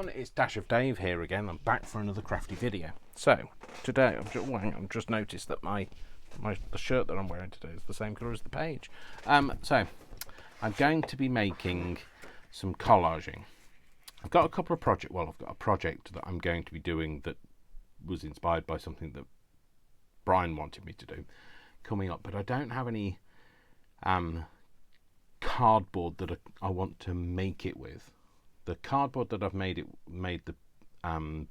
everyone, it's Dash of Dave here again. I'm back for another crafty video. So today I've just noticed that the shirt that I'm wearing today is the same colour as the page. So I'm going to be making some collaging. I've got a project that I'm going to be doing that was inspired by something that Brian wanted me to do coming up, but I don't have any cardboard that I want to make it with. The cardboard that I've made the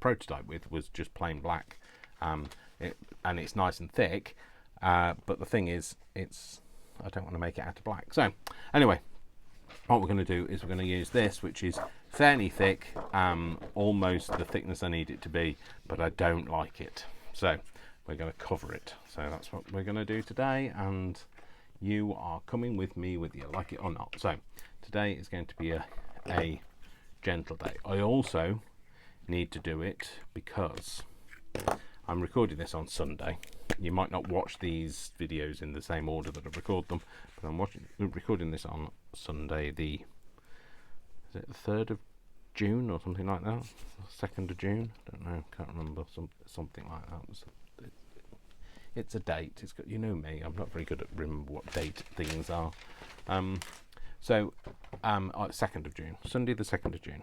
prototype with was just plain black, and it's nice and thick, but the thing is, I don't want to make it out of black. So anyway, what we're going to do is we're going to use this, which is fairly thick, almost the thickness I need it to be, but I don't like it, so we're going to cover it. So that's what we're going to do today, and you are coming with me whether you like it or not. So today is going to be a gentle day. I also need to do it because I'm recording this on Sunday. You might not watch these videos in the same order that I record them, but I'm recording this on Sunday, is it the 3rd of June or something like that? 2nd of June? Don't know, can't remember, something like that. It's a date. It's got, you know me, I'm not very good at remember what date things are. 2nd of June, Sunday the 2nd of June,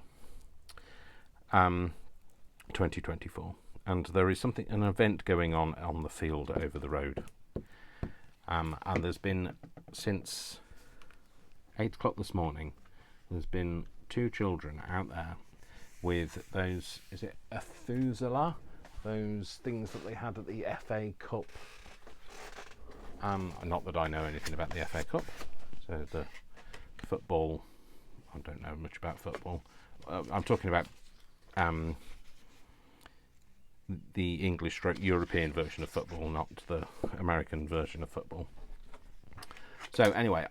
2024, and there is an event going on the field over the road, and there's been, since 8 o'clock this morning, there's been 2 children out there with those, is it a Thuzela? Those things that they had at the FA Cup. Not that I know anything about the FA Cup, so the football, I don't know much about football. I'm talking about the English European version of football, not the American version of football. So anyway,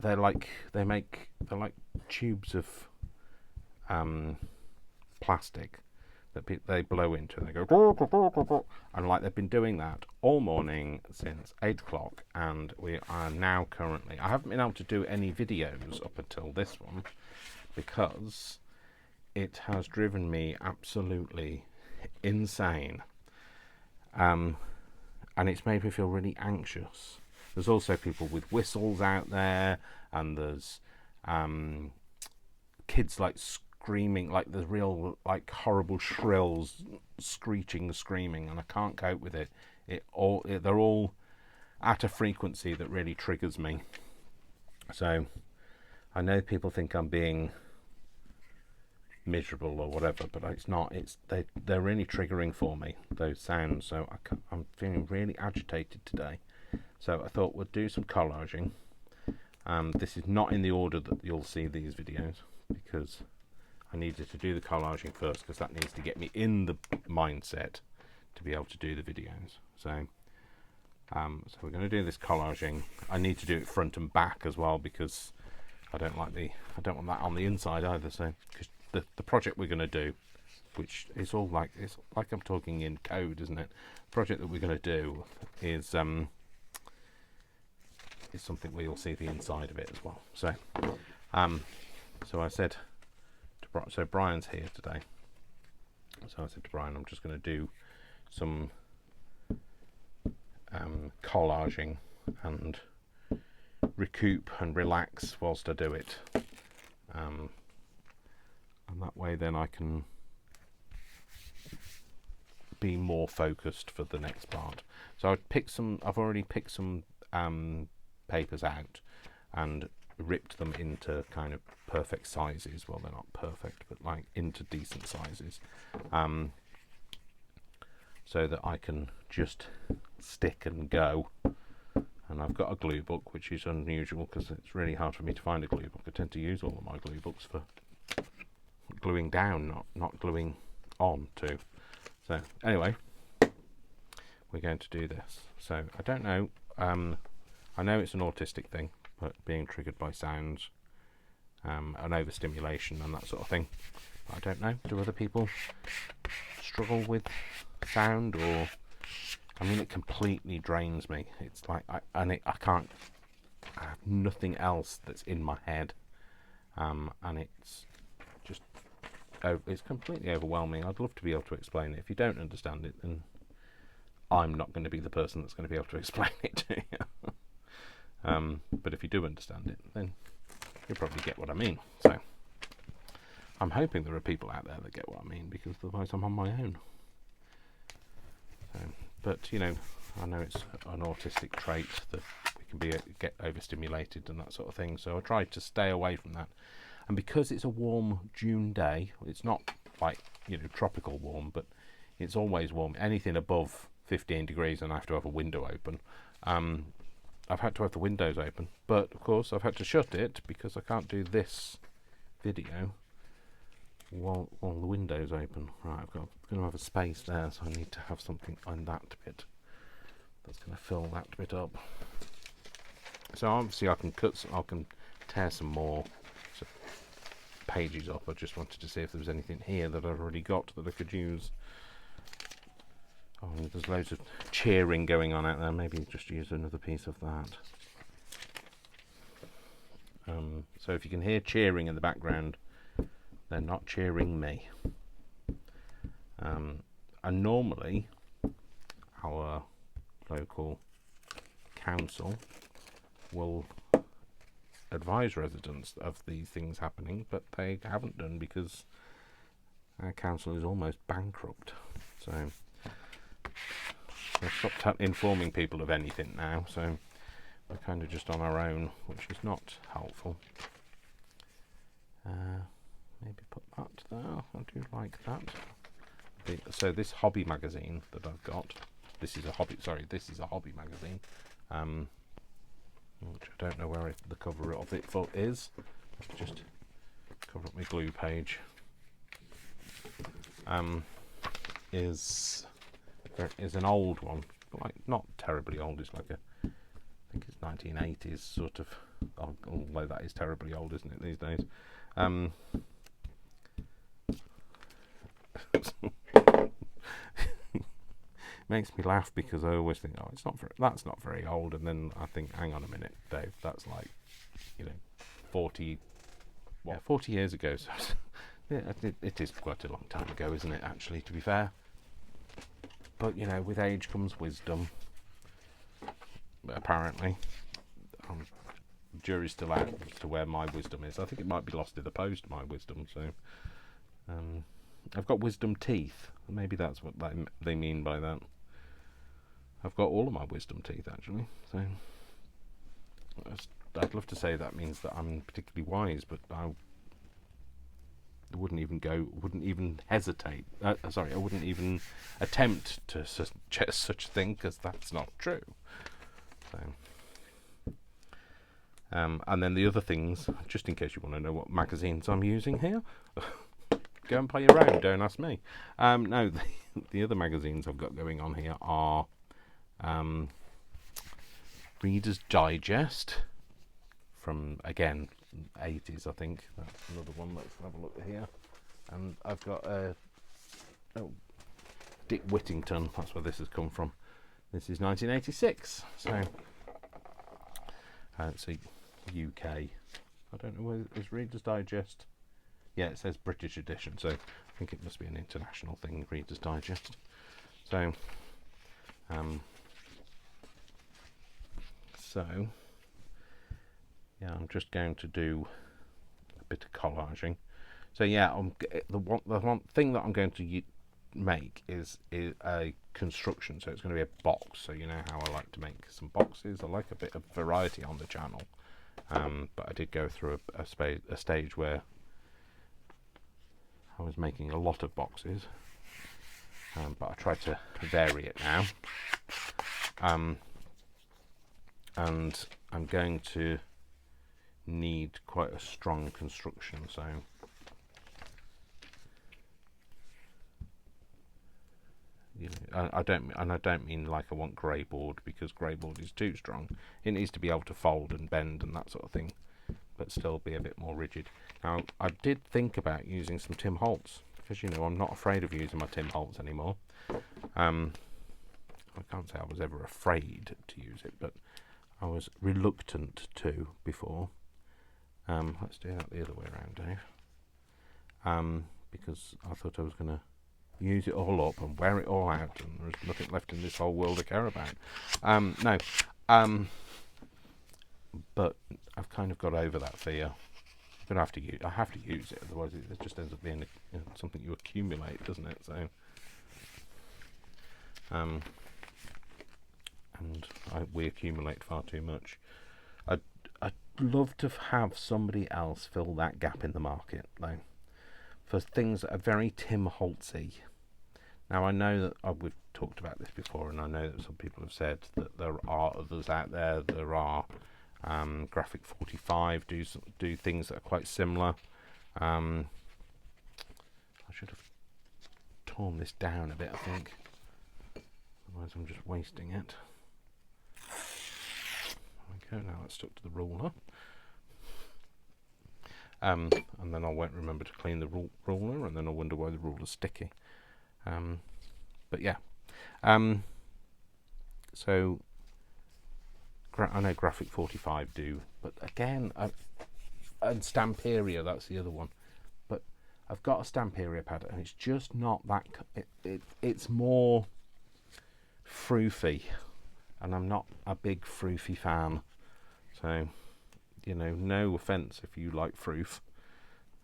they're like tubes of plastic that they blow into, and they go, and like they've been doing that all morning since 8 o'clock, and we are now currently, I haven't been able to do any videos up until this one because it has driven me absolutely insane, and it's made me feel really anxious. There's also people with whistles out there, and there's kids like screaming, like the real like horrible shrills, screeching, screaming, and I can't cope with it. They're all at a frequency that really triggers me. So I know people think I'm being miserable or whatever, but it's not. They're really triggering for me, those sounds. So I'm feeling really agitated today. So I thought we'd do some collaging. This is not in the order that you'll see these videos, because I needed to do the collaging first, because that needs to get me in the mindset to be able to do the videos. So we're going to do this collaging. I need to do it front and back as well, because I don't want that on the inside either. So because the project we're going to do, which is all like, it's like I'm talking in code, isn't it? The project that we're going to do is something where you'll see the inside of it as well. So so I said to so Brian's here today, so I said to Brian, I'm just going to do some collaging and recoup and relax whilst I do it, and that way then I can be more focused for the next part. So I've already picked some papers out and ripped them into kind of perfect sizes. Well, they're not perfect, but like into decent sizes, so that I can just stick and go. And I've got a glue book, which is unusual because it's really hard for me to find a glue book. I tend to use all of my glue books for gluing down, not gluing on too. So anyway, we're going to do this. So I don't know, I know it's an autistic thing, but being triggered by sounds and overstimulation and that sort of thing. I don't know, do other people struggle with sound? Or, I mean, it completely drains me. It's like I have nothing else that's in my head. and it's just it's completely overwhelming. I'd love to be able to explain it. If you don't understand it, then I'm not going to be the person that's going to be able to explain it to you. But if you do understand it, then you'll probably get what I mean. So I'm hoping there are people out there that get what I mean, because otherwise I'm on my own. So, but you know, I know it's an autistic trait that we can get overstimulated and that sort of thing. So I try to stay away from that. And because it's a warm June day, it's not like, you know, tropical warm, but it's always warm. Anything above 15 degrees and I have to have a window open. I've had to have the windows open, but of course I've had to shut it because I can't do this video while the window's open. Right, I'm going to have a space there, so I need to have something on that bit that's going to fill that bit up. So obviously I can tear some more pages up. I just wanted to see if there was anything here that I've already got that I could use. Oh, there's loads of cheering going on out there. Maybe just use another piece of that. So if you can hear cheering in the background, they're not cheering me. And normally our local council will advise residents of these things happening, but they haven't done because our council is almost bankrupt. So they've stopped informing people of anything now, so we're kind of just on our own, which is not helpful. Maybe put that there. I do like that. So this hobby magazine that I've got, this is a hobby magazine, which I don't know where the cover of it is. Just cover up my glue page. Is an old one, like not terribly old. It's like I think it's 1980s sort of. Although that is terribly old, isn't it, these days? Makes me laugh because I always think, oh, that's not very old, and then I think, hang on a minute, Dave, that's like, 40 years ago. So yeah, it is quite a long time ago, isn't it? Actually, to be fair, but with age comes wisdom. Apparently, jury's still out as to where my wisdom is. I think it might be lost in the post, my wisdom. So I've got wisdom teeth. Maybe that's what they mean by that. I've got all of my wisdom teeth, actually. So I'd love to say that means that I'm particularly wise, but I wouldn't even hesitate. I wouldn't even attempt to suggest such a thing, because that's not true. So, and then the other things, just in case you want to know what magazines I'm using here, go and play your own, don't ask me. No, the other magazines I've got going on here are Reader's Digest from, again, 80s, I think. That's another one. Let's have a look here. And I've got Dick Whittington. That's where this has come from. This is 1986. So it's a UK. I don't know where is Reader's Digest. Yeah, it says British edition, so I think it must be an international thing, Reader's Digest. So, yeah, I'm just going to do a bit of collaging. So yeah, the one thing that I'm going to make is a construction. So it's going to be a box. So you know how I like to make some boxes. I like a bit of variety on the channel, but I did go through a stage where I was making a lot of boxes, but I tried to vary it now. And I'm going to need quite a strong construction, so I don't mean like I want grey board, because grey board is too strong. It needs to be able to fold and bend and that sort of thing, but still be a bit more rigid. Now, I did think about using some Tim Holtz, because I'm not afraid of using my Tim Holtz anymore. I can't say I was ever afraid to use it, but I was reluctant to before. Let's do that the other way around, Dave. Because I thought I was going to use it all up and wear it all out, and there's nothing left in this whole world to care about. No. But I've kind of got over that fear. But I have to use it, otherwise it just ends up being something you accumulate, doesn't it? So, and we accumulate far too much. I'd love to have somebody else fill that gap in the market, though, for things that are very Tim Holtzy. Now, I know that we've talked about this before, and I know that some people have said that there are others out there. There are Graphic 45 do things that are quite similar. I should have torn this down a bit, I think. Otherwise I'm just wasting it. There we go, now that's stuck to the ruler. And then I won't remember to clean the ruler, and then I'll wonder why the ruler's sticky. But yeah. So I know Graphic 45 do, but again, and Stamperia, that's the other one. But I've got a Stamperia pad, and it's just not that. It's more froofy, and I'm not a big froofy fan. So, you know, no offence if you like froof,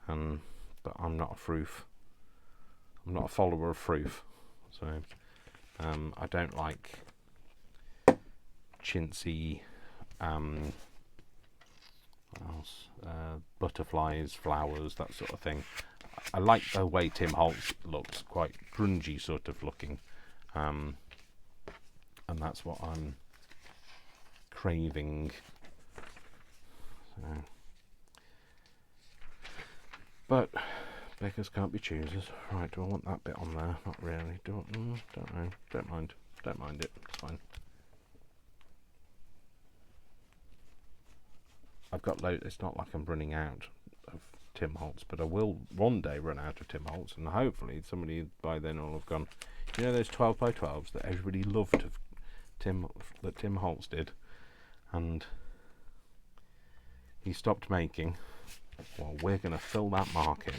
but I'm not a froof. I'm not a follower of froof. So, I don't like chintzy, what else? Butterflies, flowers, that sort of thing. I like the way Tim Holtz looks, quite grungy sort of looking, and that's what I'm craving. So. But beggars can't be choosers. Right, do I want that bit on there? Not really. Don't know. Don't mind it. It's fine. I've got loads. It's not like I'm running out of Tim Holtz, but I will one day run out of Tim Holtz, and hopefully somebody by then will have gone, you know, those 12x12s that everybody loved that Tim Holtz did, and he stopped making. Well, we're going to fill that market.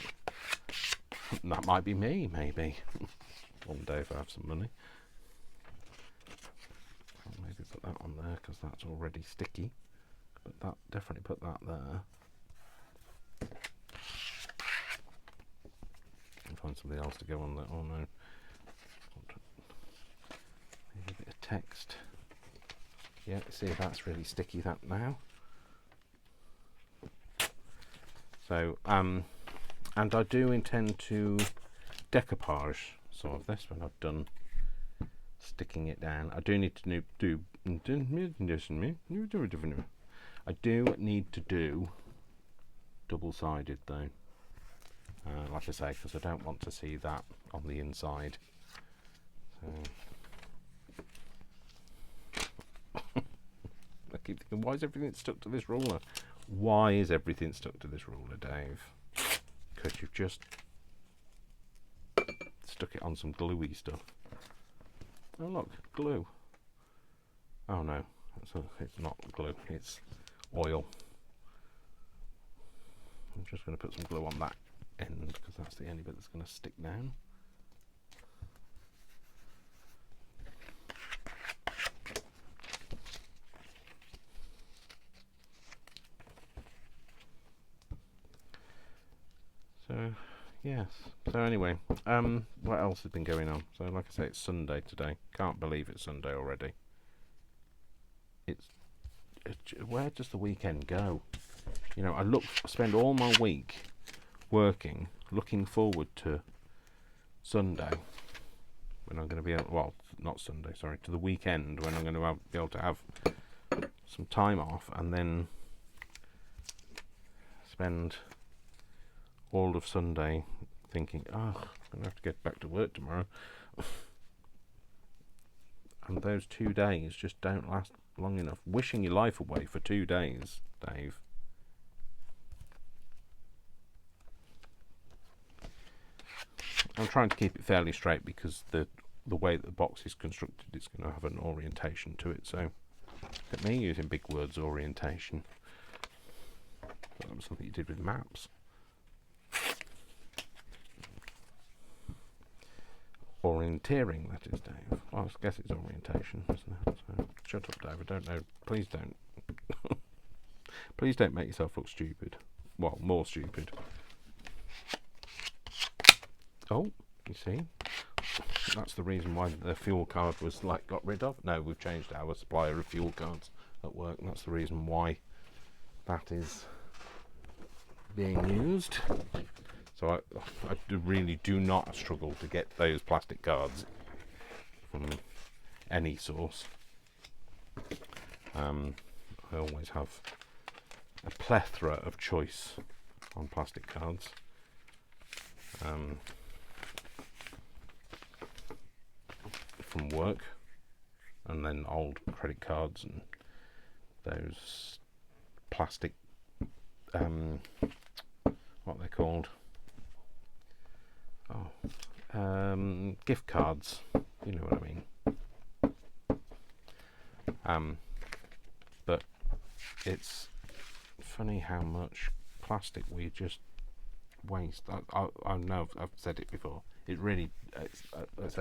That might be me, maybe. One day if I have some money. I'll maybe put that on there because that's already sticky. But that, definitely put that there. And find somebody else to go on there. Oh no. Maybe a bit of text. Yeah, see if that's really sticky that now. So, and I do intend to decoupage some of this when I've done sticking it down. I do need to do double-sided though, like I say, because I don't want to see that on the inside. So I keep thinking, why is everything stuck to this ruler? Why is everything stuck to this ruler, Dave? Because you've just stuck it on some gluey stuff. Oh look, glue. Oh no, it's not glue, it's oil. I'm just going to put some glue on that end because that's the only bit that's going to stick down. So, yes. So anyway, what else has been going on? So like I say, it's Sunday today. Can't believe it's Sunday already. Where does the weekend go? You know, I spend all my week working, looking forward to Sunday, when I'm going to be able, well, not Sunday, sorry, to the weekend, when I'm going to be able to have some time off, and then spend all of Sunday thinking, oh, I'm going to have to get back to work tomorrow. And those 2 days just don't last long enough. Wishing your life away for 2 days, Dave. I'm trying to keep it fairly straight because the way that the box is constructed, it's going to have an orientation to it. So, look at me using big words, orientation. That was something you did with maps. Orienteering, that is, Dave. Well, I guess it's orientation, isn't it? So, shut up, Dave. I don't know. Please don't. Please don't make yourself look stupid. Well, more stupid. Oh, you see? That's the reason why the fuel card was like got rid of. No, we've changed our supplier of fuel cards at work. And that's the reason why that is being used. So I really do not struggle to get those plastic cards from any source. I always have a plethora of choice on plastic cards. From work, and then old credit cards and those plastic, what are they called? Oh, gift cards. You know what I mean. But it's funny how much plastic we just waste. I know I've said it before. It really it's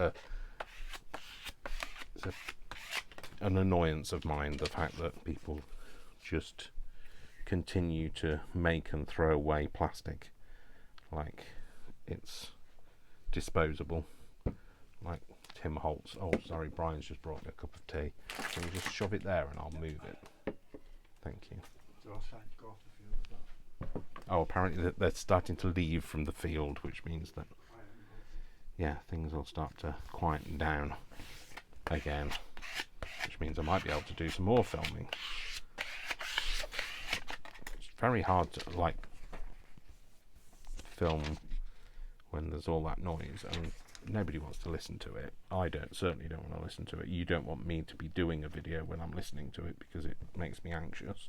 an annoyance of mine, the fact that people just continue to make and throw away plastic like it's disposable. Like Tim Holtz. Oh, sorry, Brian's just brought me a cup of tea. Can you just shove it there and I'll move it? Thank you. Oh, apparently they're starting to leave from the field, which means that, yeah, things will start to quieten down again, which means I might be able to do some more filming. It's very hard to like film when there's all that noise, and nobody wants to listen to it. I certainly don't want to listen to it. You don't want me to be doing a video when I'm listening to it because it makes me anxious.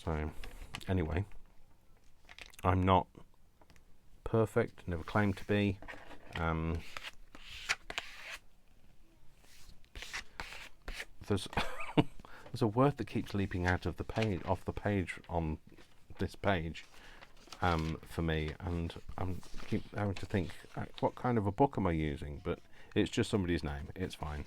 So anyway, I'm not perfect, never claimed to be. There's there's a word that keeps leaping out of the page, off the page on this page, for me, and I keep having to think, what kind of a book am I using? But it's just somebody's name. It's fine.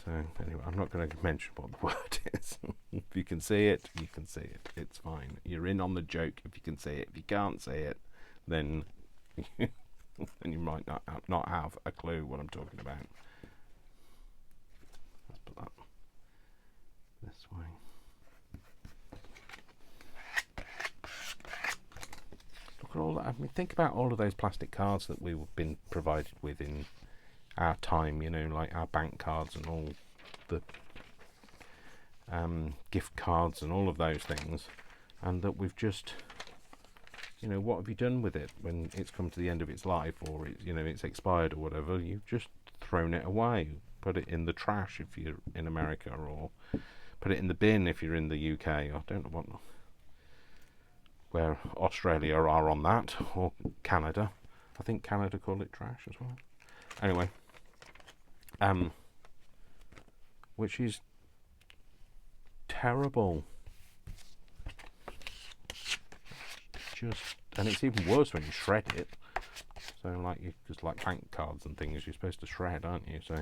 So anyway, I'm not going to mention what the word is. If you can see it, you can see it. It's fine. You're in on the joke if you can see it. If you can't see it, then then you might not have a clue what I'm talking about. Let's put that this way. Look at all that. I mean, think about all of those plastic cards that we've been provided with in our time, you know, like our bank cards and all the gift cards and all of those things, and that we've just, you know, what have you done with it when it's come to the end of its life, or it, you know, it's expired or whatever? You've just thrown it away, put it in the trash if you're in America, or put it in the bin if you're in the UK. I don't know where Australia are on that, or Canada. I think Canada call it trash as well. Anyway, which is terrible. And it's even worse when you shred it. So like, you just like bank cards and things, you're supposed to shred, aren't you? So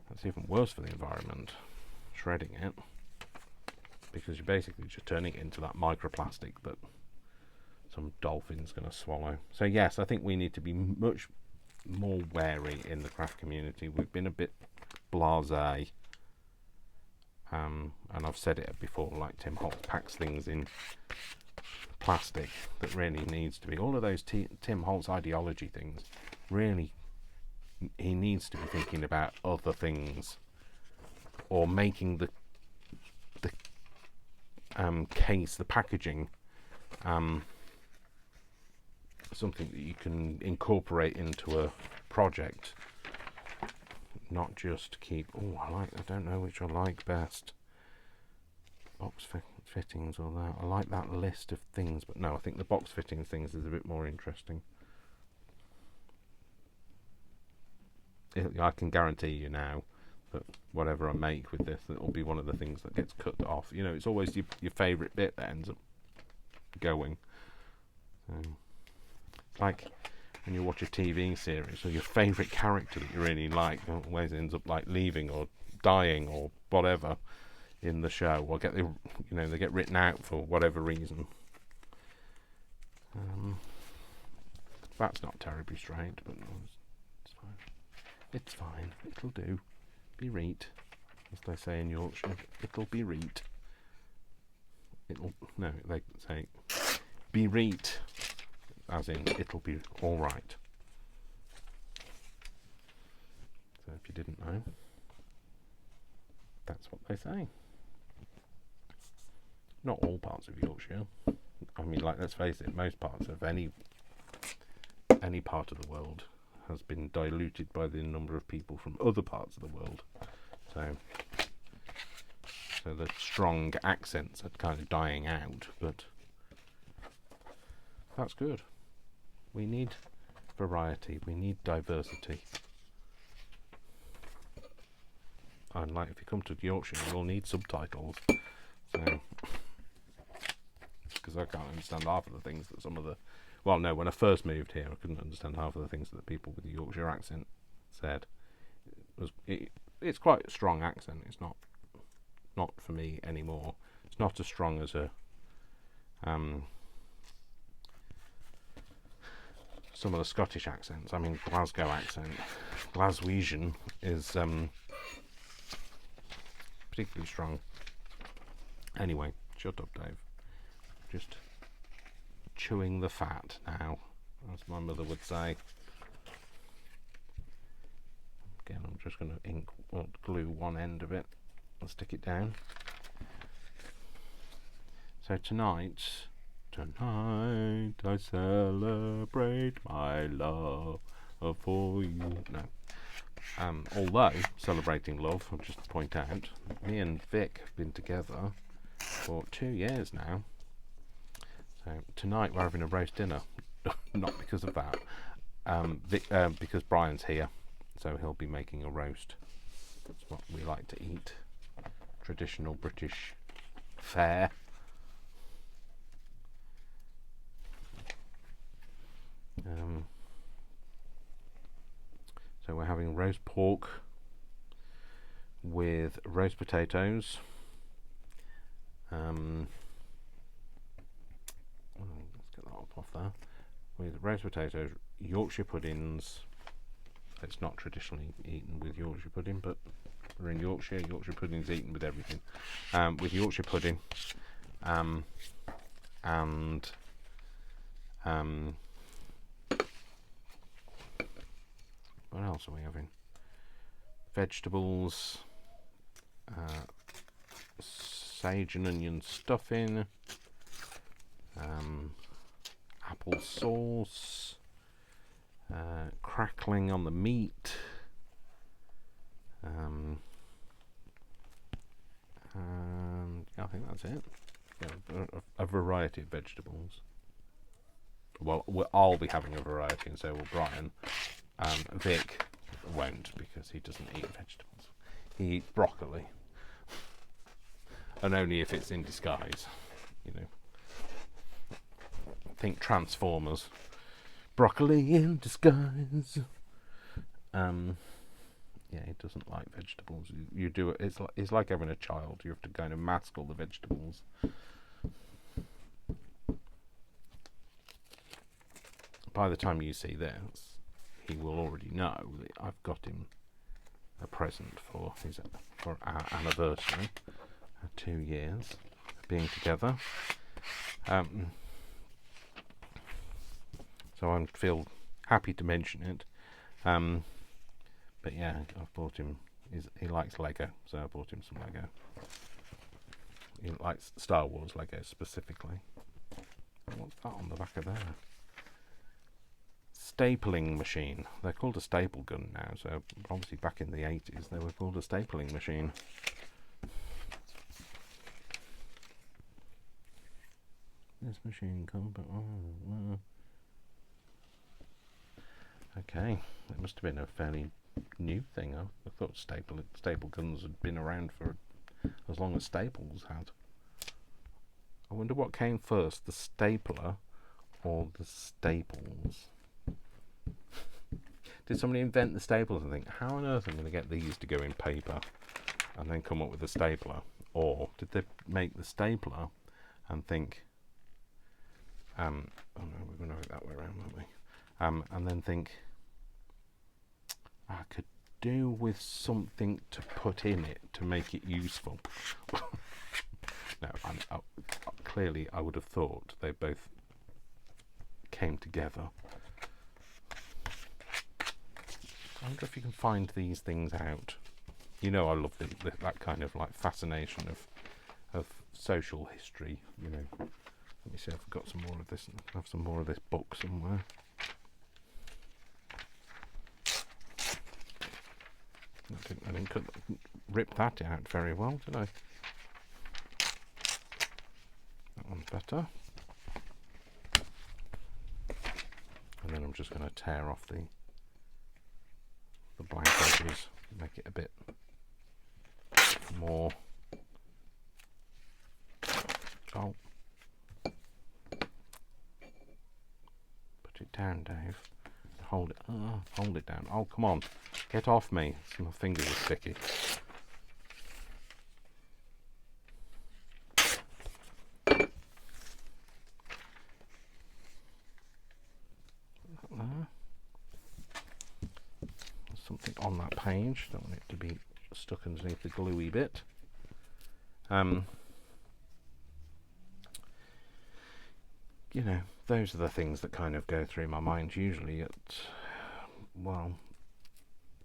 that's even worse for the environment, shredding it, because you're basically just turning it into that microplastic that some dolphin's going to swallow. So yes, I think we need to be much more wary in the craft community. We've been a bit blasé, and I've said it before, like Tim Holtz packs things in plastic that really needs to be, all of those Tim Holtz ideology things, really he needs to be thinking about other things, or making the case, the packaging, something that you can incorporate into a project, not just keep, I don't know which I like best, box fittings or that. I like that list of things, but no, I think the box fitting things is a bit more interesting. I can guarantee you now that whatever I make with this, it'll be one of the things that gets cut off. You know, it's always your favourite bit that ends up going. Like when you watch a TV series, or your favourite character that you really like always ends up like leaving or dying or whatever in the show, or they get written out for whatever reason. That's not terribly straight, but it's fine. It's fine. It'll do. Be reet, as they say in Yorkshire. It'll be reet. They say be reet, as in it'll be all right. So if you didn't know, that's what they say. Not all parts of Yorkshire. I mean, like, let's face it, most parts of any part of the world has been diluted by the number of people from other parts of the world. So the strong accents are kind of dying out, but that's good. We need variety. We need diversity. And like, if you come to Yorkshire, you'll need subtitles. So, because I can't understand half of the things that when I first moved here, I couldn't understand half of the things that the people with the Yorkshire accent said. It's quite a strong accent. It's not for me anymore. It's not as strong as some of the Scottish accents. I mean, Glasgow accent, Glaswegian is particularly strong. Anyway, shut up, Dave. Just chewing the fat now, as my mother would say. Again, I'm just going to glue one end of it and stick it down. So tonight I celebrate my love for you. No. Although celebrating love, I'll just point out, me and Vic have been together for 2 years now. So tonight we're having a roast dinner. Not because of that. Because Brian's here, so he'll be making a roast. That's what we like to eat. Traditional British fare. So we're having roast pork with roast potatoes. Let's get that off there. With roast potatoes, Yorkshire puddings. It's not traditionally eaten with Yorkshire pudding, but we're in Yorkshire. Yorkshire pudding's eaten with everything. With Yorkshire pudding, and what else are we having? Vegetables, sage and onion stuffing, apple sauce, crackling on the meat, and I think that's it. Yeah, a variety of vegetables. Well, I'll be having a variety, and so will Brian. Vic won't, because he doesn't eat vegetables. He eats broccoli, and only if it's in disguise. You know, think Transformers. Broccoli in disguise. Yeah, he doesn't like vegetables. You do it. It's like having a child. You have to kind of mask all the vegetables. By the time you see this, he will already know that I've got him a present for our anniversary, 2 years being together. So I feel happy to mention it. But yeah, I've bought him. He likes Lego, so I bought him some Lego. He likes Star Wars Lego specifically. What's that on the back of there? Stapling machine. They're called a staple gun now, so obviously back in the 80s they were called a stapling machine. this machine come? Okay, it must have been a fairly new thing. I thought staple guns had been around for as long as staples had. I wonder what came first, the stapler or the staples? Did somebody invent the staples and think, how on earth am I going to get these to go in paper, and then come up with a stapler? Or did they make the stapler and think, oh no, we're going to have it that way around, aren't we? And then think, I could do with something to put in it to make it useful. No, clearly I would have thought they both came together. I wonder if you can find these things out. You know, I love that kind of like fascination of social history. You know, let me see if I've got some more of this. I have some more of this book somewhere. I didn't rip that out very well, did I? That one's better. And then I'm just going to tear off the blank edges, make it a bit more. Oh, put it down, Dave. Hold it. Hold it down. Oh, come on, get off me! My fingers are sticky. There's something on that page. Don't want it to be stuck underneath the gluey bit. You know, those are the things that kind of go through my mind usually at, well,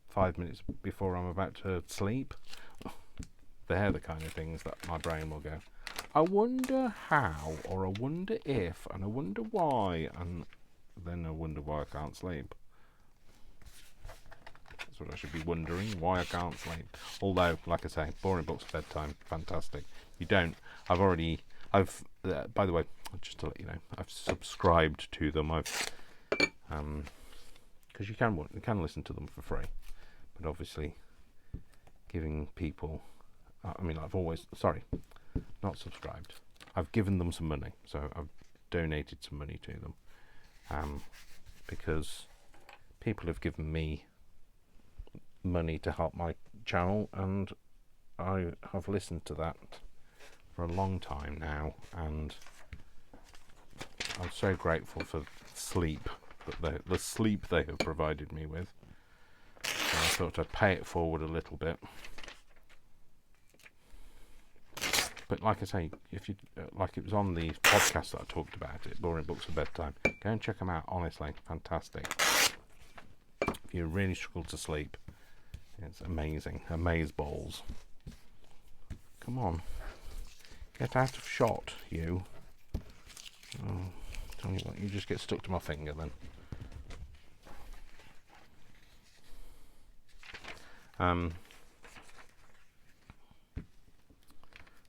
5 minutes before I'm about to sleep. They're the kind of things that my brain will go, I wonder how, or I wonder if, and I wonder why, and then I wonder why I can't sleep. That's what I should be wondering, why I can't sleep. Although, like I say, boring books for bedtime, fantastic. You don't. By the way, just to let you know, I've subscribed to them. Because you can listen to them for free, but obviously, giving people, not subscribed. I've given them some money, so I've donated some money to them, because people have given me money to help my channel, and I have listened to that for a long time now, and I'm so grateful for sleep, the sleep they have provided me with. So I thought I'd pay it forward a little bit. But like I say, if you like, it was on the podcast that I talked about it, Boring Books for Bedtime. Go and check them out. Honestly, fantastic. If you really struggle to sleep, it's amazing. Amazeballs. Come on, get out of shot, you. Oh, tell you what, you just get stuck to my finger then.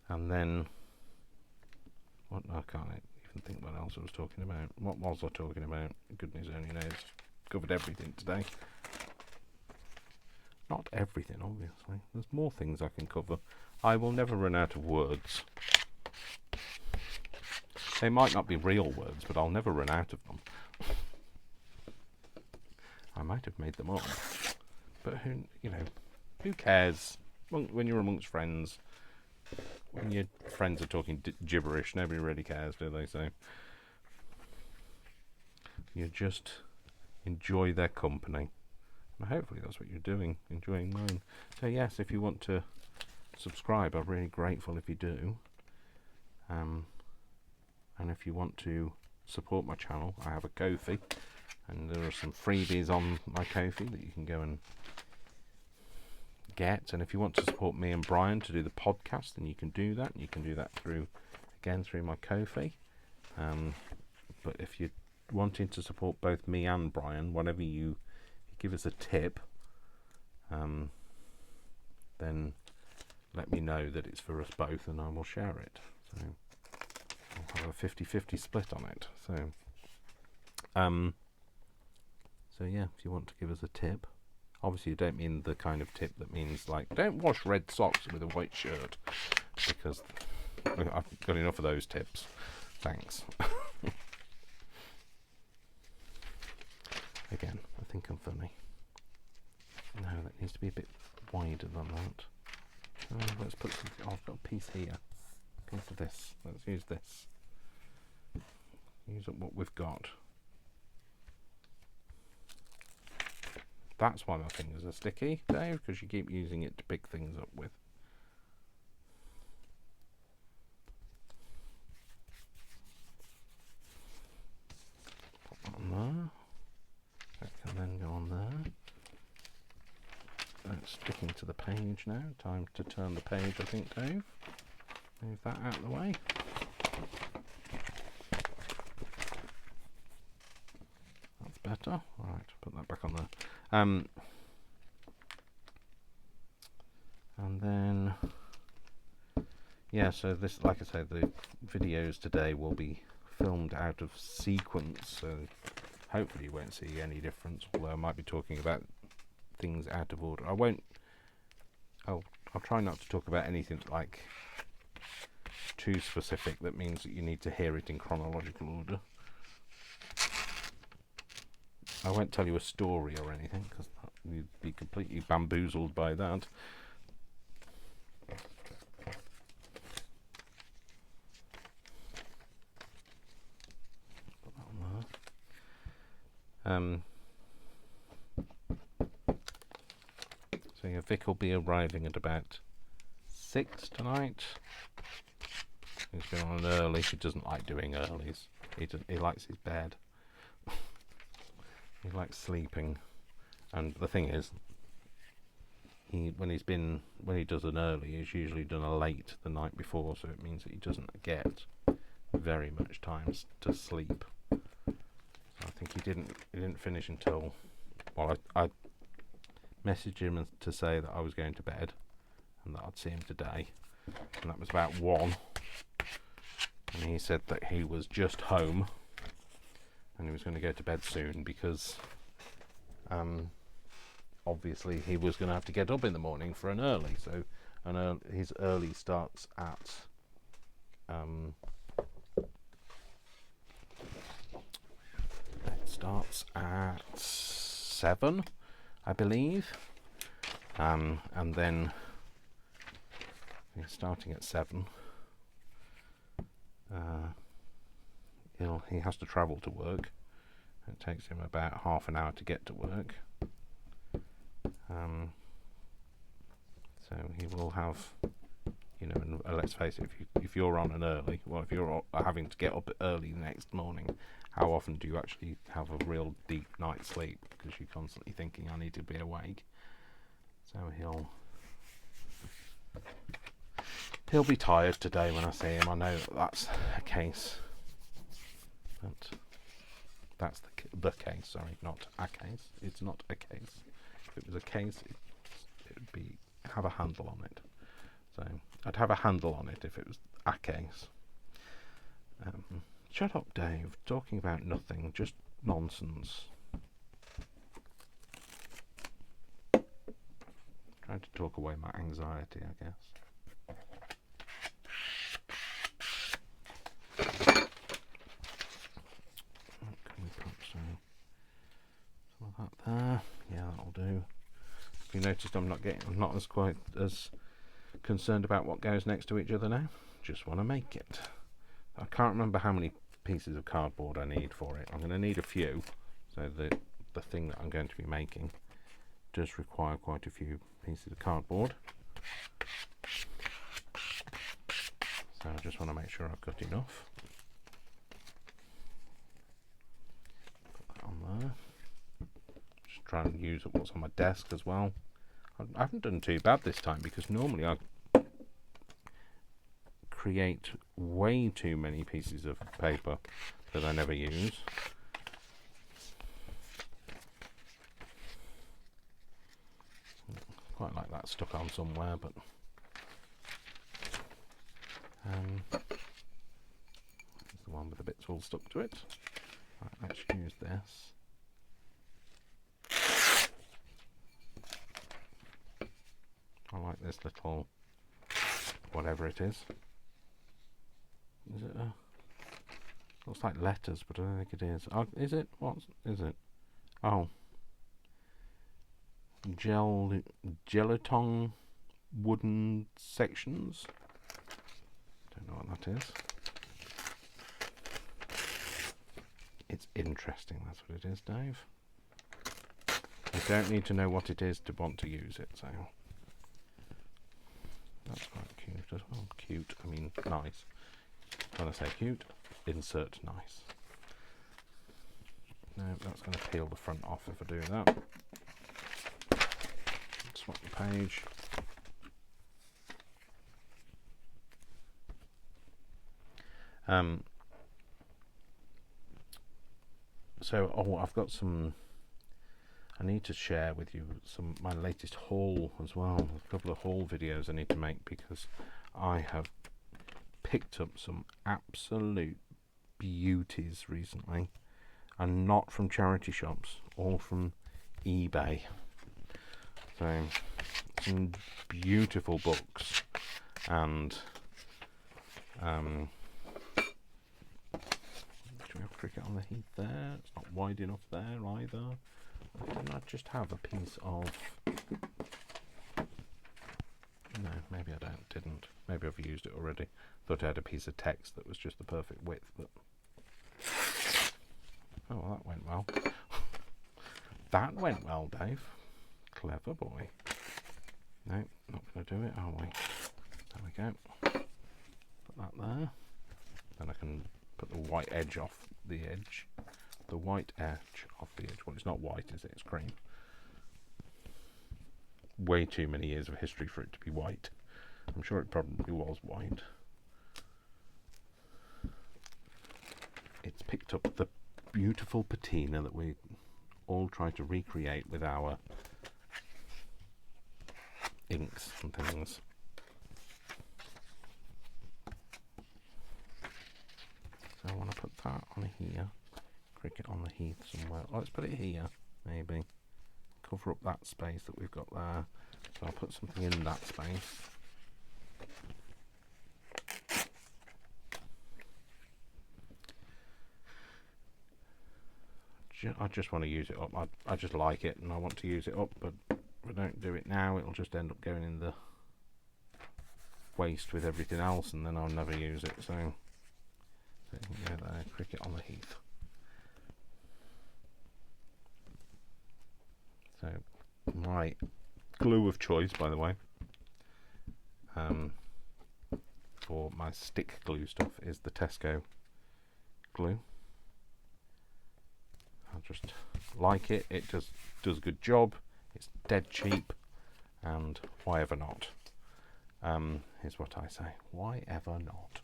And then, what? I can't even think what else I was talking about. What was I talking about? Goodness only knows. Covered everything today. Not everything, obviously. There's more things I can cover. I will never run out of words. They might not be real words, but I'll never run out of them. I might have made them up, but who cares? When you're amongst friends, when your friends are talking gibberish, nobody really cares, do they? So you just enjoy their company. And hopefully that's what you're doing, enjoying mine. So yes, if you want to subscribe, I'm really grateful if you do. And if you want to support my channel, I have a Ko-fi, and there are some freebies on my Ko-fi that you can go and get. And if you want to support me and Brian to do the podcast, then you can do that. You can do that through my Ko-fi. But if you're wanting to support both me and Brian, whenever you give us a tip, then let me know that it's for us both, and I will share it. So I'll have a 50-50 split on it. So yeah, if you want to give us a tip, obviously you don't mean the kind of tip that means like don't wash red socks with a white shirt, because I've got enough of those tips. Thanks. Again, I think I'm funny. No, that needs to be a bit wider than that. Let's put some, oh, I've got a piece here. A piece of this. Let's use this. Use up what we've got. That's why my fingers are sticky, Dave, because you keep using it to pick things up with. Put that on there. That can then go on there. It's sticking to the page now. Time to turn the page, I think, Dave. Move that out of the way. That's better. Right, put that back on there. And then, yeah, so this, like I said, the videos today will be filmed out of sequence, so hopefully you won't see any difference, although I might be talking about things out of order. I'll try not to talk about anything like too specific that means that you need to hear it in chronological order. I won't tell you a story or anything, because you'd be completely bamboozled by that. Put that on there. So yeah, Vic will be arriving at about 6 tonight. He's going on early. He doesn't like doing earlies. He likes his bed. He likes sleeping, and the thing is, when he does an early, he's usually done a late the night before, so it means that he doesn't get very much time to sleep. So I think he didn't finish until, well, I messaged him to say that I was going to bed and that I'd see him today, and that was about 1, and he said that he was just home and he was going to go to bed soon because obviously he was going to have to get up in the morning for an early. So his early starts at it starts at 7, I believe, and then starting at 7. He has to travel to work. It takes him about half an hour to get to work. So he will have, and let's face it, if you're on an early, well, if you're having to get up early the next morning, how often do you actually have a real deep night's sleep? Because you're constantly thinking, I need to be awake. So he'll be tired today when I see him. I know that's a case. But that's the case, sorry, not a case. It's not a case. If it was a case, it would be have a handle on it. So I'd have a handle on it if it was a case. Shut up, Dave. Talking about nothing, just nonsense. Trying to talk away my anxiety, I guess. That there, yeah, that'll do. If you noticed, I'm not as quite as concerned about what goes next to each other now. Just want to make it. I can't remember how many pieces of cardboard I need for it. I'm going to need a few, so the thing that I'm going to be making does require quite a few pieces of cardboard. So I just want to make sure I've got enough. Put that on there. Try and use up what's on my desk as well. I haven't done too bad this time, because normally I create way too many pieces of paper that I never use. Quite like that stuck on somewhere, but still stuck to it. Right, let's use this. I like this little, whatever it is. Is it a... Looks like letters, but I don't think it is. Oh, is it? What is it? Oh. Gelaton wooden sections. Don't know what that is. It's interesting, that's what it is, Dave. You don't need to know what it is to want to use it, so... That's quite cute as well. Cute, I mean nice. When I say cute, insert nice. No, that's going to peel the front off if I do that. Swap the page. So, I've got some... I need to share with you my latest haul as well. A couple of haul videos I need to make because I have picked up some absolute beauties recently, and not from charity shops, all from eBay. So some beautiful books, and do we have cricket on the heath there? It's not wide enough there either. Didn't I just have a piece of... No, maybe I didn't. Maybe I've used it already. Thought I had a piece of text that was just the perfect width, but... Oh, well, that went well. That went well, Dave. Clever boy. No, not going to do it, are we? There we go. Put that there. Then I can put the white edge off the edge. The white edge off the edge. Well, it's not white, is it? It's cream. Way too many years of history for it to be white. I'm sure it probably was white. It's picked up the beautiful patina that we all try to recreate with our inks and things. So I want to put that on here. Cricket on the heath somewhere. Let's put it here, maybe. Cover up that space that we've got there. So I'll put something in that space. I just want to use it up. I just like it and I want to use it up, but if I don't do it now, it'll just end up going in the waste with everything else, and then I'll never use it. So yeah, there, cricket on the heath. So my glue of choice, by the way, for my stick glue stuff is the Tesco glue. I just like it. It does a good job. It's dead cheap, and why ever not? Is what I say. Why ever not?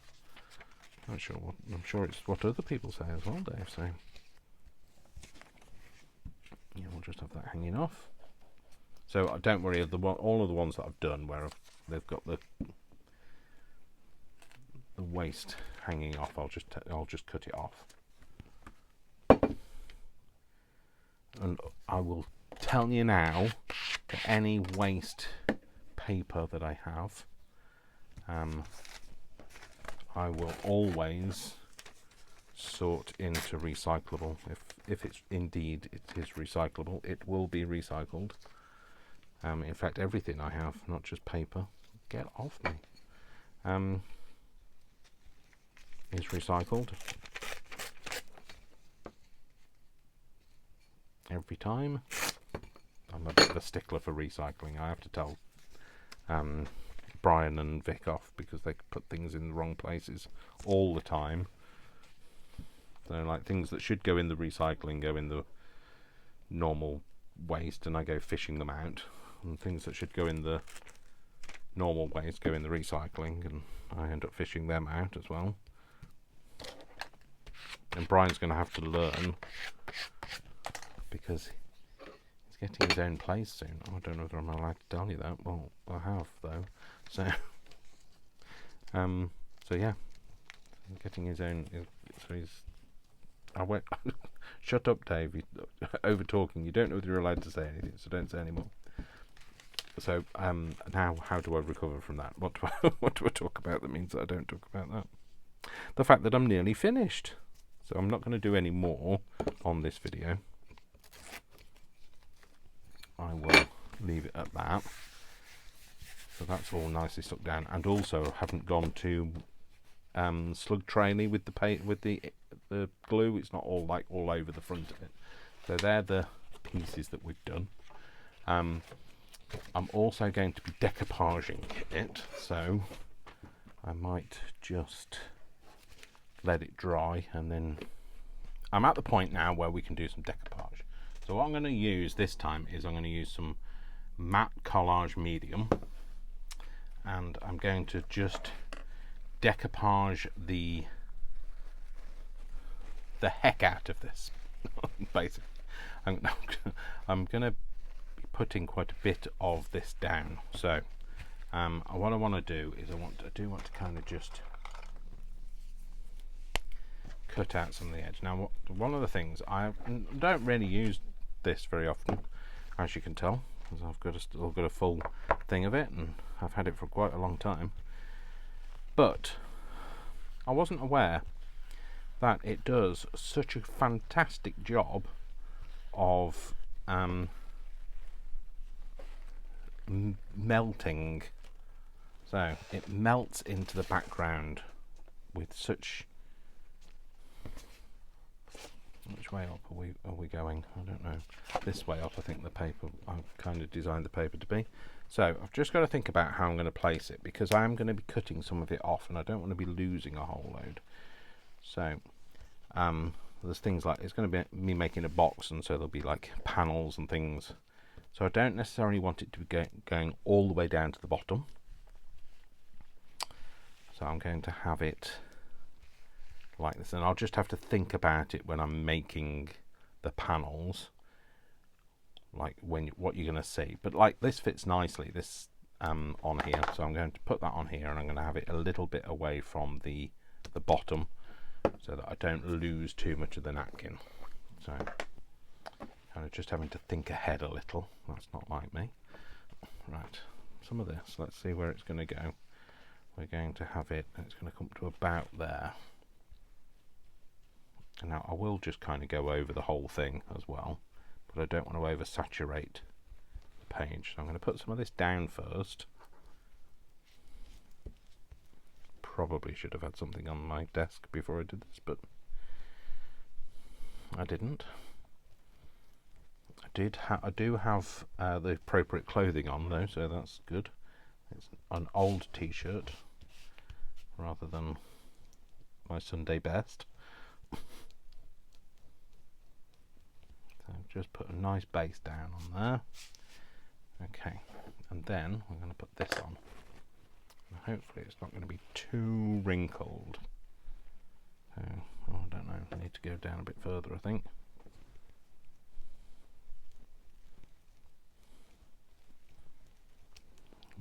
I'm sure it's what other people say as well, Dave. So yeah, we'll just have that hanging off. So don't worry. All of the ones that I've done where they've got the waste hanging off, I'll just cut it off. And I will tell you now that any waste paper that I have, I will always sort into recyclable. If it's indeed it is recyclable, it will be recycled. In fact, everything I have, not just paper, get off me, is recycled. Every time. I'm a bit of a stickler for recycling. I have to tell Brian and Vic off because they put things in the wrong places all the time. So like things that should go in the recycling go in the normal waste, and I go fishing them out, and things that should go in the normal waste go in the recycling, and I end up fishing them out as well. And Brian's going to have to learn, because he's getting his own place soon. I don't know whether I'm allowed to tell you that. Well, I have though. So, so yeah, getting his own. So he's I went. Shut up, Dave. You're over talking. You don't know whether you're allowed to say anything, so don't say any more. So now, how do I recover from that? What do I talk about that means that I don't talk about that? The fact that I'm nearly finished. So I'm not going to do any more on this video. I will leave it at that. So that's all nicely stuck down, and also haven't gone to slug trainee with the glue. It's not all all over the front of it. So they're the pieces that we've done. I'm also going to be decoupaging it, so I might just let it dry, and then I'm at the point now where we can do some decoupage. So what I'm going to use this time is I'm going to use some matte collage medium, and I'm going to just decoupage the heck out of this. Basically, I'm going to be putting quite a bit of this down. So what I want to do is I do want to kind of just cut out some of the edge. Now, one of the things, I don't really use this very often, as you can tell, because I've still got a full thing of it, and I've had it for quite a long time. But I wasn't aware that it does such a fantastic job of melting. So it melts into the background with such. Which way up are we going? I don't know. This way up, I think the paper. I've kind of designed the paper to be. So I've just got to think about how I'm going to place it, because I am going to be cutting some of it off, and I don't want to be losing a whole load. So there's things like, it's going to be me making a box, and so there'll be like panels and things. So I don't necessarily want it to be going all the way down to the bottom. So I'm going to have it like this, and I'll just have to think about it when I'm making the panels, like what you're going to see. But like this fits nicely, this on here, so I'm going to put that on here, and I'm going to have it a little bit away from the bottom, so that I don't lose too much of the napkin. So kind of just having to think ahead a little. That's not like me. Right, some of this, let's see where it's going to go. We're going to have it, and it's going to come to about there. And now I will just kind of go over the whole thing as well, but I don't want to oversaturate the page. So I'm going to put some of this down first. Probably should have had something on my desk before I did this, but I didn't. I do have the appropriate clothing on though, so that's good. It's an old t-shirt rather than my Sunday best. So just put a nice base down on there. Okay, and then we're going to put this on. And hopefully it's not going to be too wrinkled. So, I don't know, I need to go down a bit further, I think.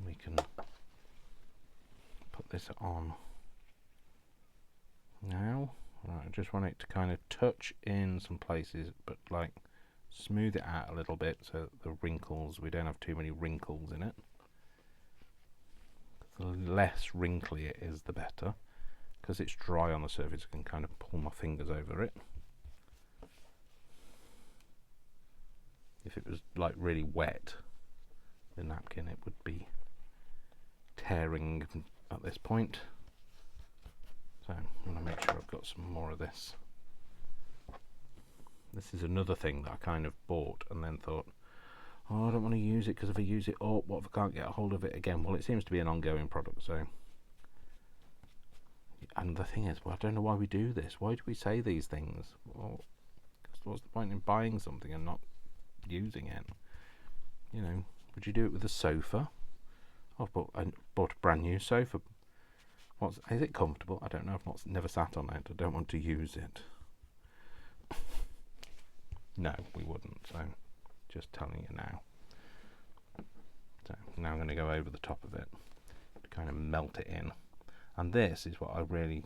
We can put this on now. Right, I just want it to kind of touch in some places, but like smooth it out a little bit so that the wrinkles, we don't have too many wrinkles in it. The less wrinkly it is, the better. Because it's dry on the surface, I can kind of pull my fingers over it. If it was like really wet, the napkin, it would be tearing at this point. So I'm going to make sure I've got some more of this. This is another thing that I kind of bought and then thought, oh, I don't want to use it because if I use it up, what if I can't get a hold of it again? Well, it seems to be an ongoing product, so. And the thing is, well, I don't know why we do this. Why do we say these things? Well, what's the point in buying something and not using it? You know, would you do it with a sofa? I bought a brand new sofa. Is it comfortable? I don't know. I've never sat on it. I don't want to use it. No, we wouldn't. So, just telling you now. So now I'm going to go over the top of it to kind of melt it in. And this is what I really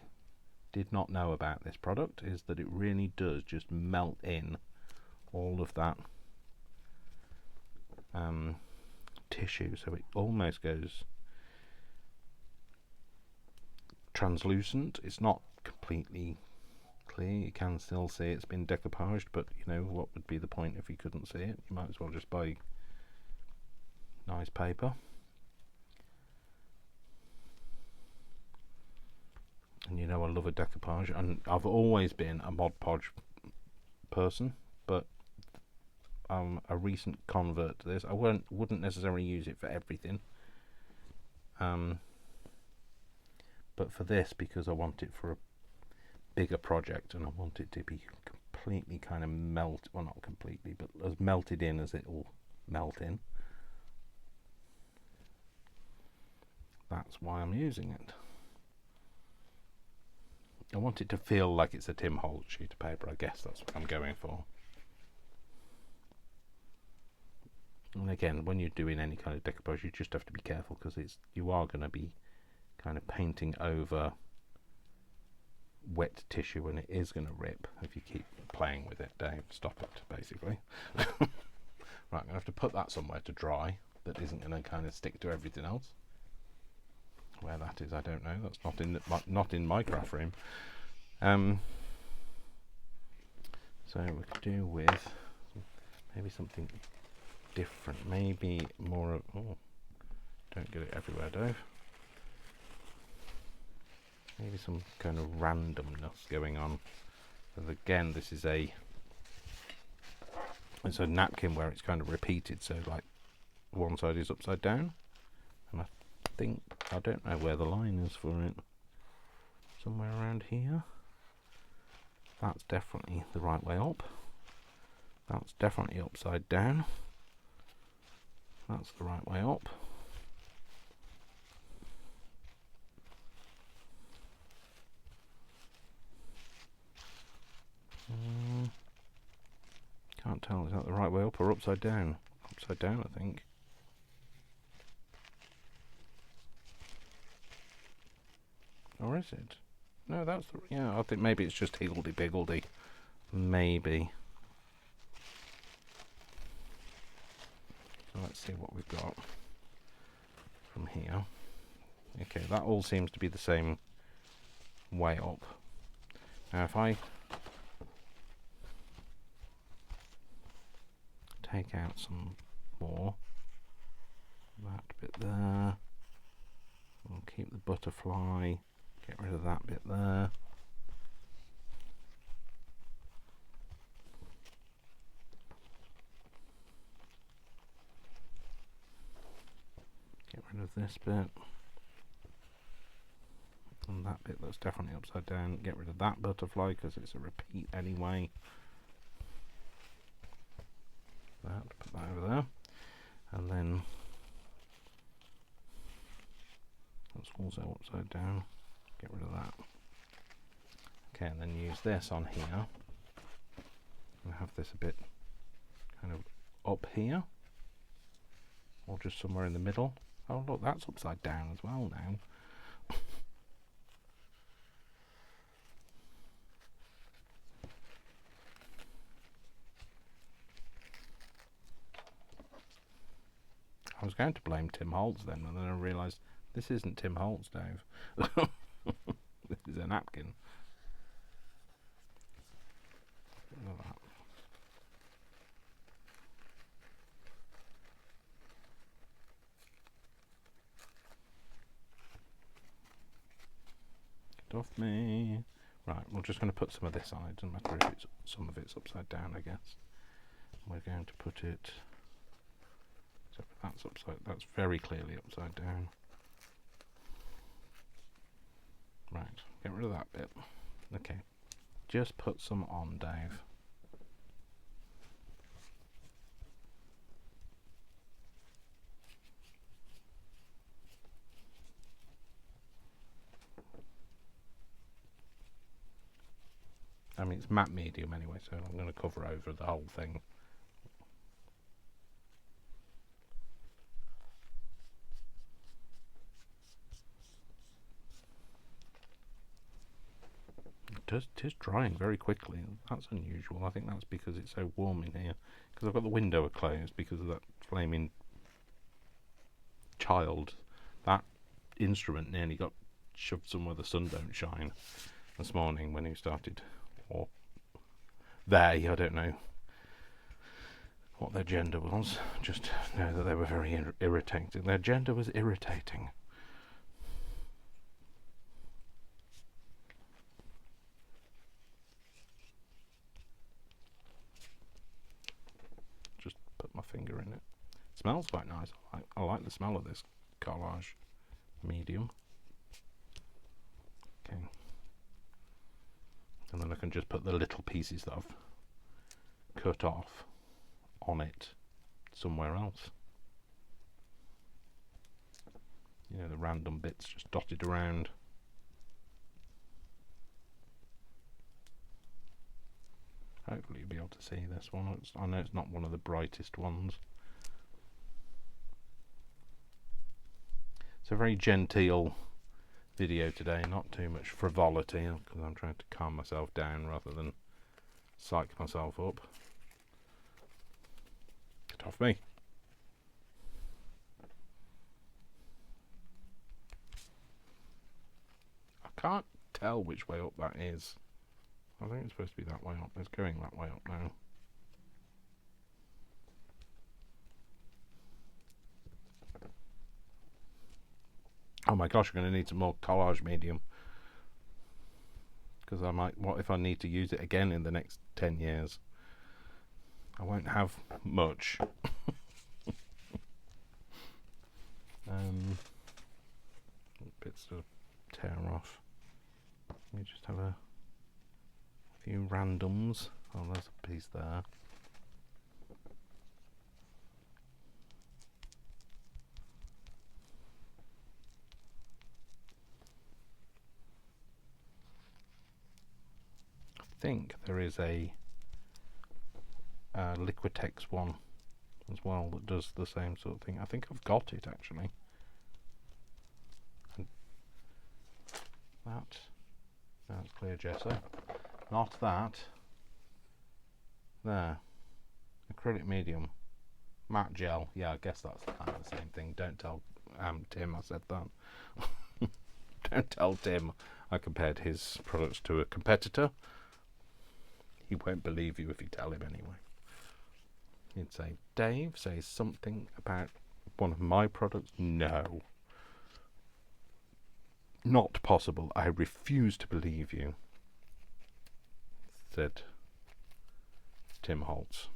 did not know about this product is that it really does just melt in all of that tissue, so it almost goes translucent. It's not completely clear, you can still see it's been decoupaged, but you know, what would be the point if you couldn't see it? You might as well just buy nice paper. And you know I love a decoupage, and I've always been a Mod Podge person, but I'm a recent convert to this. I wouldn't necessarily use it for everything, but for this, because I want it for a bigger project and I want it to be completely kind of well, not completely, but as melted in as it will melt in. That's why I'm using it. I want it to feel like it's a Tim Holtz sheet of paper. I guess that's what I'm going for. And again, when you're doing any kind of decoupage, you just have to be careful, because you are going to be kind of painting over wet tissue, and it is going to rip if you keep playing with it. Dave, stop it, basically. Right, I'm going to have to put that somewhere to dry that isn't going to kind of stick to everything else. Where that is, I don't know. That's not in my craft room. So we could do with maybe something different. Maybe more of... Oh, don't get it everywhere, Dave. Maybe some kind of randomness going on. And again, this is it's a napkin where it's kind of repeated. So like one side is upside down, and I don't know where the line is for it. Somewhere around here. That's definitely the right way up. That's definitely upside down. That's the right way up. Can't tell, is that the right way up or upside down? Upside down, I think. Or is it? No, that's the... Yeah, I think maybe it's just higgledy-piggledy. Maybe. So let's see what we've got from here. Okay, that all seems to be the same way up. Now if I take out some more, that bit there, we'll keep the butterfly, get rid of that bit there. Get rid of this bit. And that bit that's definitely upside down. Get rid of that butterfly because it's a repeat anyway. Put that over there. And then that's also upside down. Get rid of that. Okay, and then use this on here. And have this a bit kind of up here. Or just somewhere in the middle. Oh look, that's upside down as well now. I was going to blame Tim Holtz then, and then I realised this isn't Tim Holtz, Dave. This is a napkin. Look at that. Get off me. Right, we're just going to put some of this on. It doesn't matter if some of it's upside down, I guess. We're going to put it... So that's very clearly upside down. Right, get rid of that bit. Okay, just put some on, Dave. I mean, it's matte medium anyway, so I'm going to cover over the whole thing. tis drying very quickly. That's unusual. I think that's because it's so warm in here. Because I've got the window closed because of that flaming child. That instrument nearly got shoved somewhere the sun don't shine this morning when he started. Or they, I don't know what their gender was. Just know that they were very irritating. Their gender was irritating. Just put my finger in it. Smells quite nice. I like the smell of this collage medium. Okay. And then I can just put the little pieces that I've cut off on it somewhere else. You know, the random bits just dotted around. Hopefully you'll be able to see this one. I know it's not one of the brightest ones. It's a very genteel video today, not too much frivolity, because I'm trying to calm myself down rather than psych myself up. Get off me. I can't tell which way up that is. I think it's supposed to be that way up. It's going that way up now. Oh my gosh, I'm going to need some more collage medium. Because I might, what if I need to use it again in the next 10 years? I won't have much. Bits to tear off. Let me just have a few randoms. Oh, there's a piece there. I think there is a Liquitex one as well that does the same sort of thing. I think I've got it actually. And that's clear gesso. Not that. There. Acrylic medium. Matte gel. Yeah, I guess that's kind of the same thing. Don't tell Tim I said that. Don't tell Tim I compared his products to a competitor. He won't believe you if you tell him anyway. He'd say, Dave says something about one of my products. No. Not possible. I refuse to believe you, said Tim Holtz.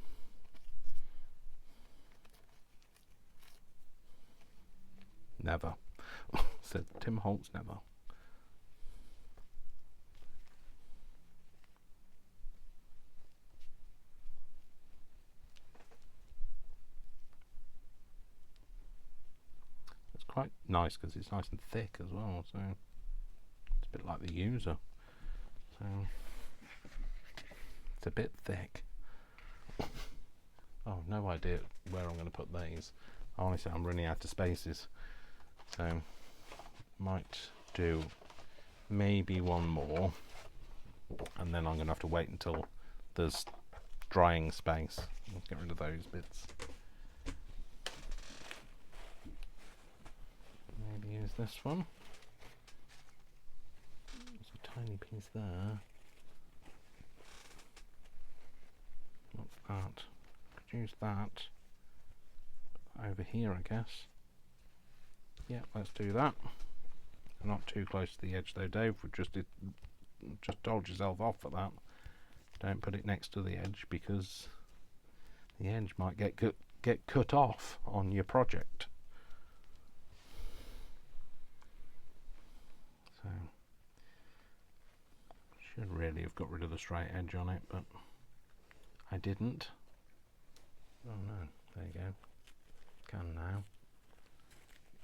Never, said Tim Holtz, never. It's quite nice because it's nice and thick as well, so it's a bit like the user. So it's a bit thick. Oh, no idea where I'm going to put these. Honestly, I'm running out of spaces. So, might do maybe one more. And then I'm going to have to wait until there's drying space. Let's get rid of those bits. Maybe use this one. There's a tiny piece there. What's that? Could use that over here, I guess. Yeah, let's do that. Not too close to the edge though, Dave. We just told yourself off for that. Don't put it next to the edge because the edge might get cut off on your project. So should really have got rid of the straight edge on it, but I didn't. Oh no, there you go. Can now.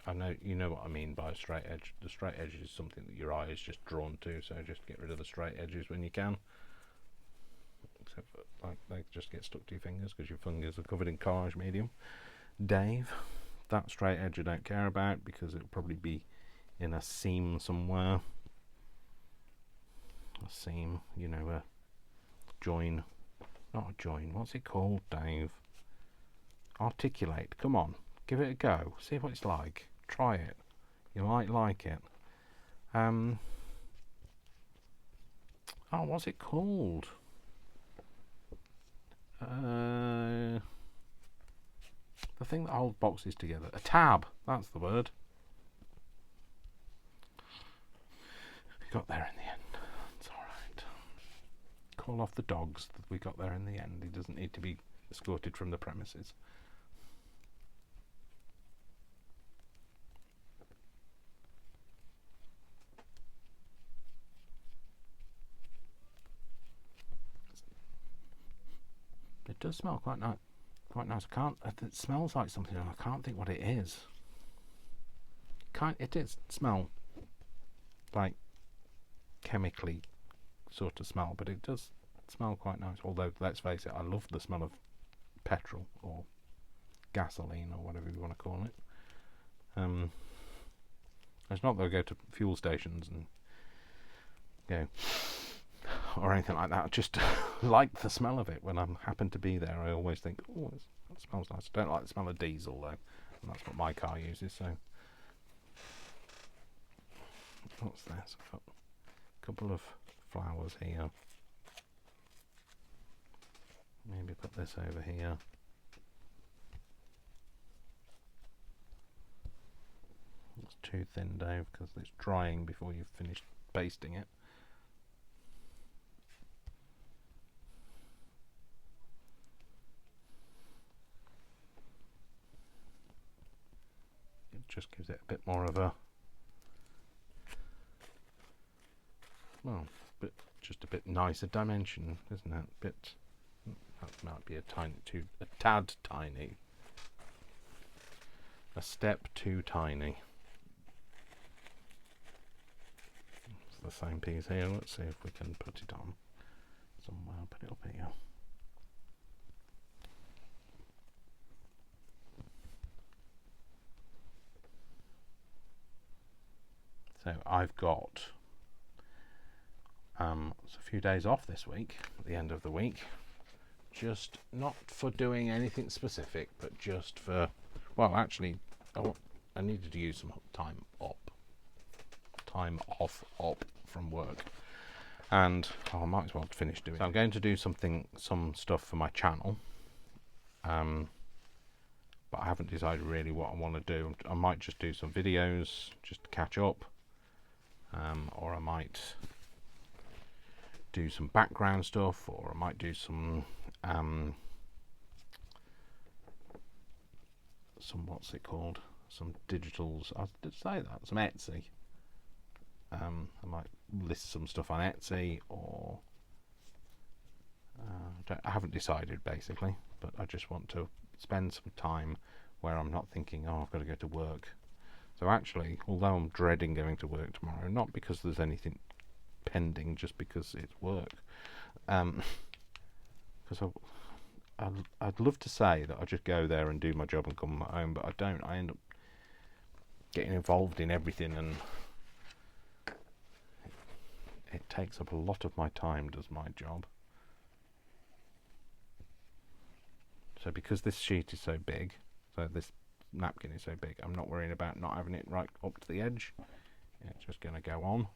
I know you know what I mean by a straight edge. The straight edge is something that your eye is just drawn to, so just get rid of the straight edges when you can. Except for, like, they just get stuck to your fingers because your fingers are covered in collage medium. Dave, that straight edge I don't care about because it'll probably be in a seam somewhere. A seam, you know, a join, not a join, what's it called, Dave? Articulate, come on, give it a go, see what it's like, try it, you might like it. Oh, what's it called? The thing that holds boxes together, a tab, that's the word. Got there in the end, it's alright. Call off the dogs that we got there in the end. He doesn't need to be escorted from the premises. It does smell quite nice. Quite nice. I can't. It smells like something, and I can't think what it is. It does smell like chemically sort of smell, but it does smell quite nice. Although, let's face it, I love the smell of petrol or gasoline or whatever you want to call it. It's not that I go to fuel stations and go or anything like that. I just like the smell of it. When I happen to be there, I always think, oh, that smells nice. I don't like the smell of diesel though, and that's what my car uses. So what's this? I've got a couple of flowers here. Maybe put this over here. It's too thin, Dave, because it's drying before you've finished basting it. It just gives it a bit more of a, well, just a bit nicer dimension, isn't it? That might be a tad tiny. A step too tiny. It's the same piece here. Let's see if we can put it on somewhere. I'll put it up here. So I've got it's a few days off this week, at the end of the week. Just not for doing anything specific, but just for, well, actually, I needed to use some time off from work, and I might as well finish doing. So I'm going to do some stuff for my channel, but I haven't decided really what I want to do. I might just do some videos just to catch up, or I might do some background stuff, or I might do some what's it called? Some digitals. I did say that. Some Etsy. I might list some stuff on Etsy, or I haven't decided basically, but I just want to spend some time where I'm not thinking, oh, I've got to go to work. So actually, although I'm dreading going to work tomorrow, not because there's anything pending, just because it's work, because I'd love to say that I just go there and do my job and come home, but I don't. I end up getting involved in everything, and it takes up a lot of my time, does my job. So because this sheet is so big, so this napkin is so big, I'm not worrying about not having it right up to the edge. It's just going to go on.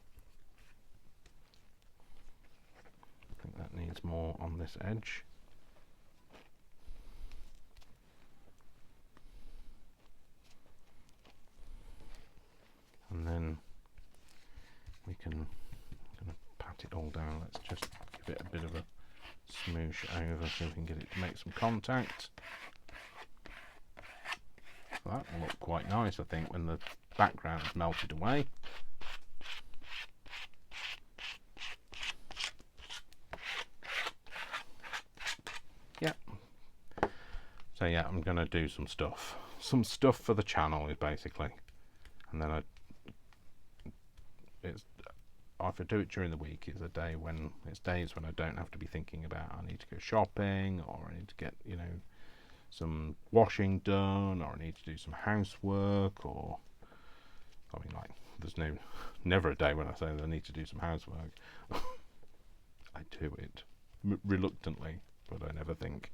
I think that needs more on this edge. And then we can, I'm going to pat it all down. Let's just give it a bit of a smoosh over so we can get it to make some contact. So that will look quite nice, I think, when the background's melted away. Yeah. So yeah, I'm going to do some stuff for the channel, basically, and then if I do it during the week, it's days when I don't have to be thinking about I need to go shopping, or I need to get, some washing done, or I need to do some housework, or I mean, like, there's never a day when I say that I need to do some housework. I do it reluctantly, but I never think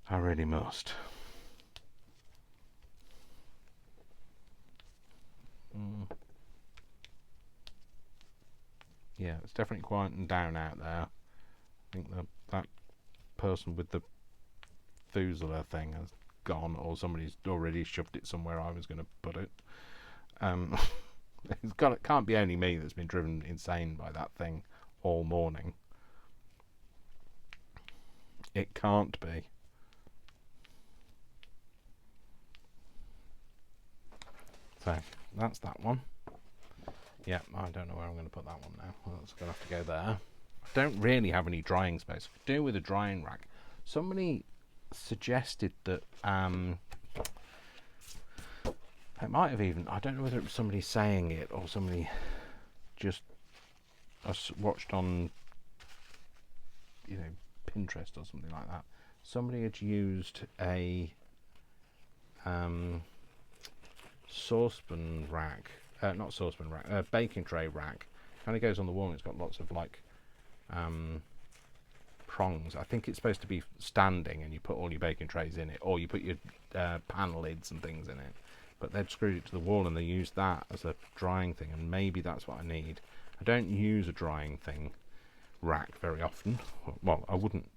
I really must. Yeah, it's definitely quieting down out there. I think that person with the Fusela thing has gone, or somebody's already shoved it somewhere I was going to put it. It can't be only me that's been driven insane by that thing all morning. It can't be. So that's that one. Yeah, I don't know where I'm going to put that one now. Well, it's going to have to go there. I don't really have any drying space. I could do with a drying rack. Somebody suggested that it might have even, I don't know whether it was somebody saying it or somebody just I watched on, you know, Pinterest or something like that. Somebody had used a saucepan rack, not saucepan rack, baking tray rack. Kind of goes on the wall and it's got lots of like prongs. I think it's supposed to be standing and you put all your baking trays in it, or you put your pan lids and things in it. But they'd screwed it to the wall and they used that as a drying thing, and maybe that's what I need. I don't use a drying thing rack very often. Well, I wouldn't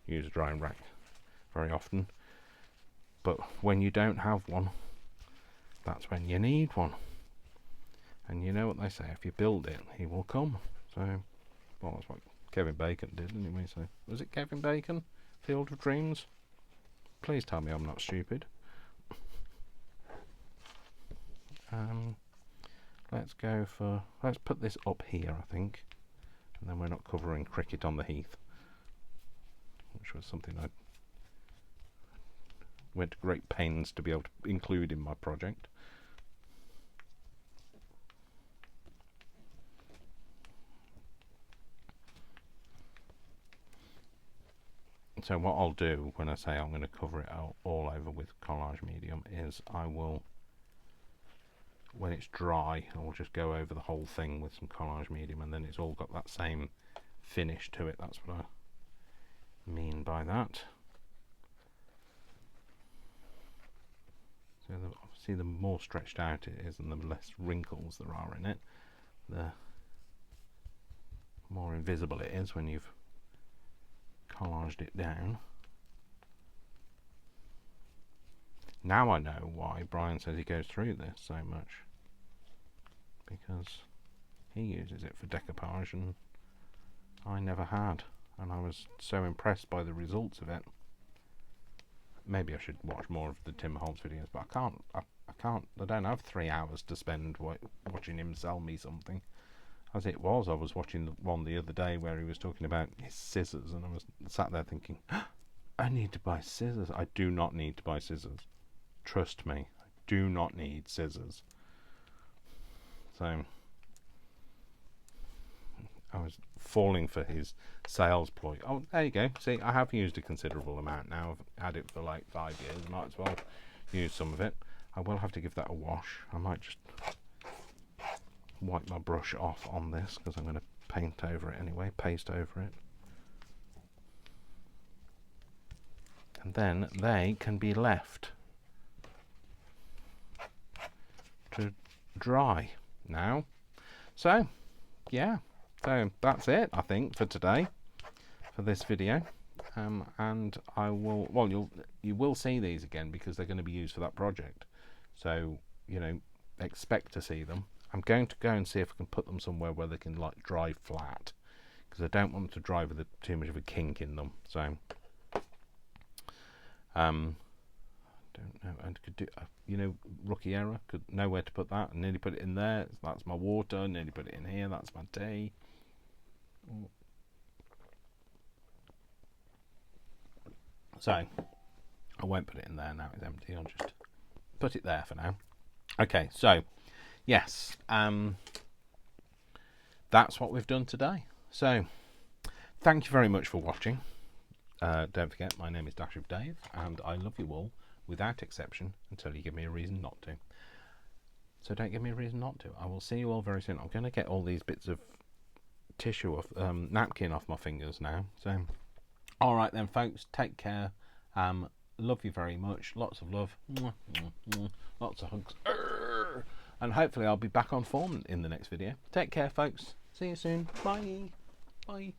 use a drying rack very often, but when you don't have one, that's when you need one. And you know what they say, if you build it, he will come. So, well, that's what Kevin Bacon did anyway. So, was it Kevin Bacon? Field of Dreams? Please tell me I'm not stupid. Let's put this up here, I think, and then we're not covering cricket on the heath, which was something I went to great pains to be able to include in my project. So what I'll do when I say I'm going to cover it all over with collage medium is I will, when it's dry, I will just go over the whole thing with some collage medium, and then it's all got that same finish to it. That's what I mean by that. So obviously the more stretched out it is and the less wrinkles there are in it, the more invisible it is when you've collaged it down. Now I know why Brian says he goes through this so much, because he uses it for decoupage and I never had, and I was so impressed by the results of it. Maybe I should watch more of the Tim Holtz videos, but I don't have 3 hours to spend watching him sell me something. As it was, I was watching the one the other day where he was talking about his scissors, and I was sat there thinking, I need to buy scissors. I do not need to buy scissors. Trust me, I do not need scissors. So I was falling for his sales ploy. Oh, there you go. See, I have used a considerable amount now. I've had it for like 5 years. Might as well use some of it. I will have to give that a wash. I might just wipe my brush off on this because I'm going to paint over it anyway, paste over it. And then they can be left to dry now. So, yeah. So that's it, I think, for today, for this video. And I will, well, you will see these again because they're going to be used for that project. So, you know, expect to see them. I'm going to go and see if I can put them somewhere where they can like dry flat, because I don't want them to dry with too much of a kink in them. So, don't know. And could do, you know, rookie error. Could know where to put that. I nearly put it in there. That's my water. Nearly put it in here. That's my tea. So I won't put it in there now. It's empty. I'll just put it there for now. Okay. So yes, that's what we've done today. So thank you very much for watching. Don't forget, my name is Dash of Dave, and I love you all without exception until you give me a reason not to. So don't give me a reason not to. I will see you all very soon. I'm going to get all these bits of tissue off, napkin off my fingers now. So, all right then, folks. Take care. Love you very much. Lots of love. Lots of hugs. And hopefully I'll be back on form in the next video. Take care, folks. See you soon. Bye. Bye.